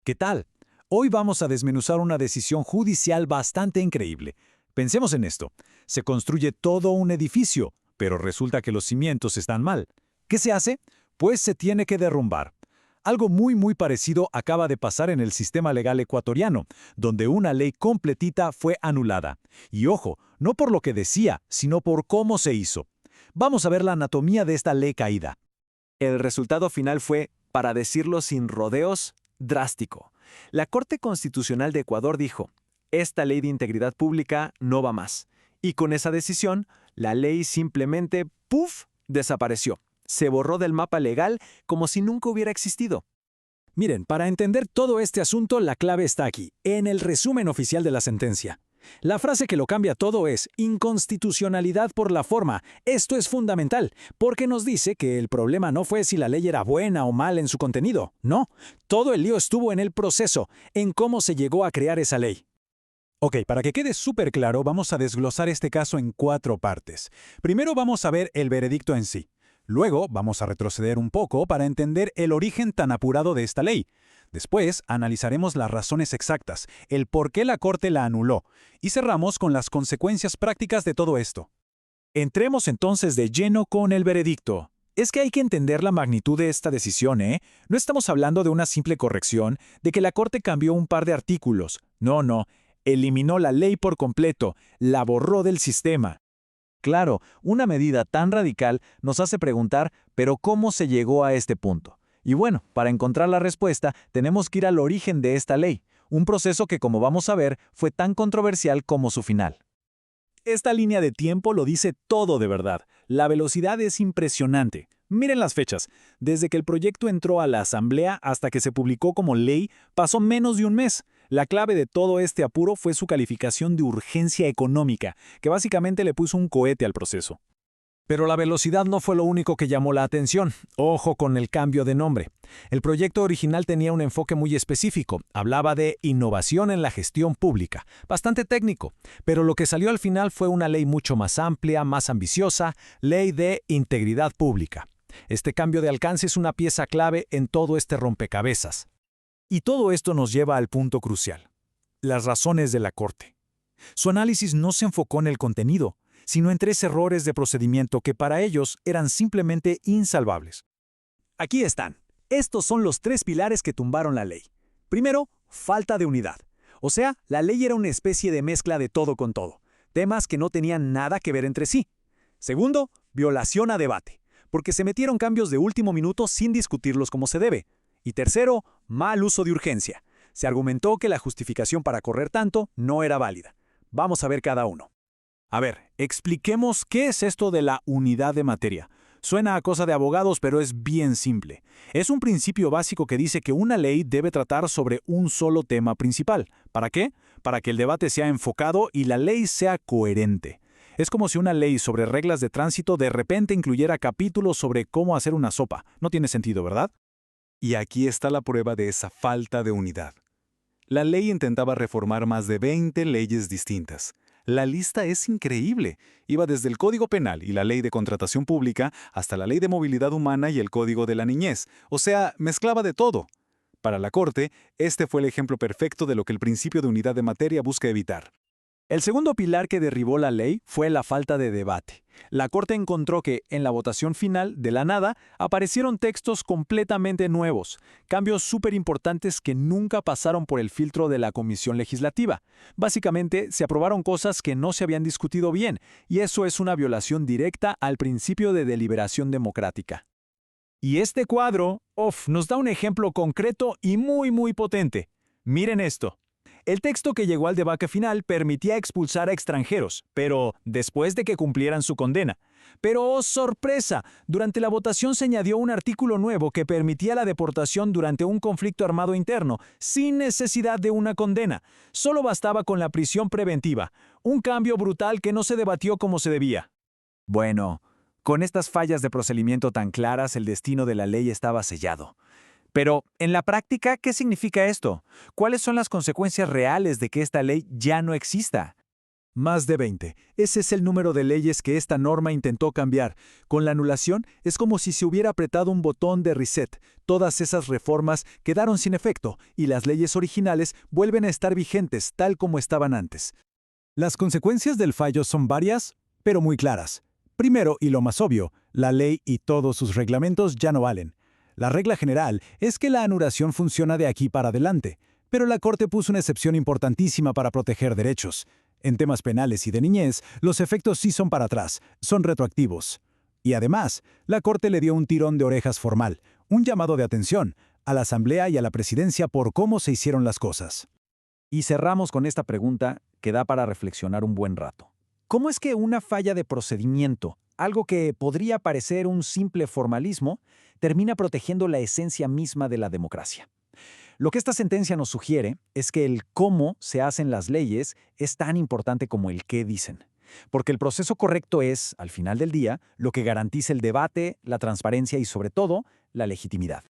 ¿Qué tal? Hoy vamos a desmenuzar una decisión judicial bastante increíble. Pensemos en esto. Se construye todo un edificio, pero resulta que los cimientos están mal. ¿Qué se hace? Pues se tiene que derrumbar. Algo muy parecido acaba de pasar en el sistema legal ecuatoriano, donde una ley completita fue anulada. Y ojo, no por lo que decía, sino por cómo se hizo. Vamos a ver la anatomía de esta ley caída. El resultado final fue, para decirlo sin rodeos, drástico. La Corte Constitucional de Ecuador dijo, esta ley de integridad pública no va más. Y con esa decisión, la ley simplemente, ¡puf!, desapareció. Se borró del mapa legal como si nunca hubiera existido. Miren, para entender todo este asunto, la clave está aquí, en el resumen oficial de la sentencia. La frase que lo cambia todo es inconstitucionalidad por la forma. Esto es fundamental, porque nos dice que el problema no fue si la ley era buena o mala en su contenido. No, todo el lío estuvo en el proceso, en cómo se llegó a crear esa ley. Ok, para que quede súper claro, vamos a desglosar este caso en 4 partes. Primero vamos a ver el veredicto en sí. Luego vamos a retroceder un poco para entender el origen tan apurado de esta ley. Después analizaremos las razones exactas, el por qué la Corte la anuló, y cerramos con las consecuencias prácticas de todo esto. Entremos entonces de lleno con el veredicto. Es que hay que entender la magnitud de esta decisión, ¿eh? No estamos hablando de una simple corrección, de que la Corte cambió un par de artículos. No, eliminó la ley por completo, la borró del sistema. Claro, una medida tan radical nos hace preguntar, ¿pero cómo se llegó a este punto? Y bueno, para encontrar la respuesta, tenemos que ir al origen de esta ley, un proceso que, como vamos a ver, fue tan controversial como su final. Esta línea de tiempo lo dice todo de verdad. La velocidad es impresionante. Miren las fechas. Desde que el proyecto entró a la Asamblea hasta que se publicó como ley, pasó menos de un mes. La clave de todo este apuro fue su calificación de urgencia económica, que básicamente le puso un cohete al proceso. Pero la velocidad no fue lo único que llamó la atención. Ojo con el cambio de nombre. El proyecto original tenía un enfoque muy específico. Hablaba de innovación en la gestión pública. Bastante técnico. Pero lo que salió al final fue una ley mucho más amplia, más ambiciosa, Ley de Integridad Pública. Este cambio de alcance es una pieza clave en todo este rompecabezas. Y todo esto nos lleva al punto crucial. Las razones de la Corte. Su análisis no se enfocó en el contenido, sino en 3 errores de procedimiento que para ellos eran simplemente insalvables. Aquí están. Estos son los 3 pilares que tumbaron la ley. Primero, falta de unidad. O sea, la ley era una especie de mezcla de todo con todo. Temas que no tenían nada que ver entre sí. Segundo, violación a debate, porque se metieron cambios de último minuto sin discutirlos como se debe. Y tercero, mal uso de urgencia. Se argumentó que la justificación para correr tanto no era válida. Vamos a ver cada uno. A ver, expliquemos qué es esto de la unidad de materia. Suena a cosa de abogados, pero es bien simple. Es un principio básico que dice que una ley debe tratar sobre un solo tema principal. ¿Para qué? Para que el debate sea enfocado y la ley sea coherente. Es como si una ley sobre reglas de tránsito de repente incluyera capítulos sobre cómo hacer una sopa. No tiene sentido, ¿verdad? Y aquí está la prueba de esa falta de unidad. La ley intentaba reformar más de 20 leyes distintas. La lista es increíble. Iba desde el Código Penal y la Ley de Contratación Pública hasta la Ley de Movilidad Humana y el Código de la Niñez. O sea, mezclaba de todo. Para la Corte, este fue el ejemplo perfecto de lo que el principio de unidad de materia busca evitar. El segundo pilar que derribó la ley fue la falta de debate. La Corte encontró que, en la votación final, de la nada, aparecieron textos completamente nuevos, cambios súper importantes que nunca pasaron por el filtro de la Comisión Legislativa. Básicamente, se aprobaron cosas que no se habían discutido bien, y eso es una violación directa al principio de deliberación democrática. Y este cuadro, nos da un ejemplo concreto y muy potente. Miren esto. El texto que llegó al debate final permitía expulsar a extranjeros, pero después de que cumplieran su condena. Pero, ¡oh sorpresa! Durante la votación se añadió un artículo nuevo que permitía la deportación durante un conflicto armado interno, sin necesidad de una condena. Solo bastaba con la prisión preventiva. Un cambio brutal que no se debatió como se debía. Bueno, con estas fallas de procedimiento tan claras, el destino de la ley estaba sellado. Pero, en la práctica, ¿qué significa esto? ¿Cuáles son las consecuencias reales de que esta ley ya no exista? Más de 20. Ese es el número de leyes que esta norma intentó cambiar. Con la anulación es como si se hubiera apretado un botón de reset. Todas esas reformas quedaron sin efecto y las leyes originales vuelven a estar vigentes tal como estaban antes. Las consecuencias del fallo son varias, pero muy claras. Primero, y lo más obvio, la ley y todos sus reglamentos ya no valen. La regla general es que la anulación funciona de aquí para adelante, pero la Corte puso una excepción importantísima para proteger derechos. En temas penales y de niñez, los efectos sí son para atrás, son retroactivos. Y además, la Corte le dio un tirón de orejas formal, un llamado de atención, a la Asamblea y a la Presidencia por cómo se hicieron las cosas. Y cerramos con esta pregunta que da para reflexionar un buen rato. ¿Cómo es que una falla de procedimiento, algo que podría parecer un simple formalismo, termina protegiendo la esencia misma de la democracia? Lo que esta sentencia nos sugiere es que el cómo se hacen las leyes es tan importante como el qué dicen. Porque el proceso correcto es, al final del día, lo que garantiza el debate, la transparencia y, sobre todo, la legitimidad.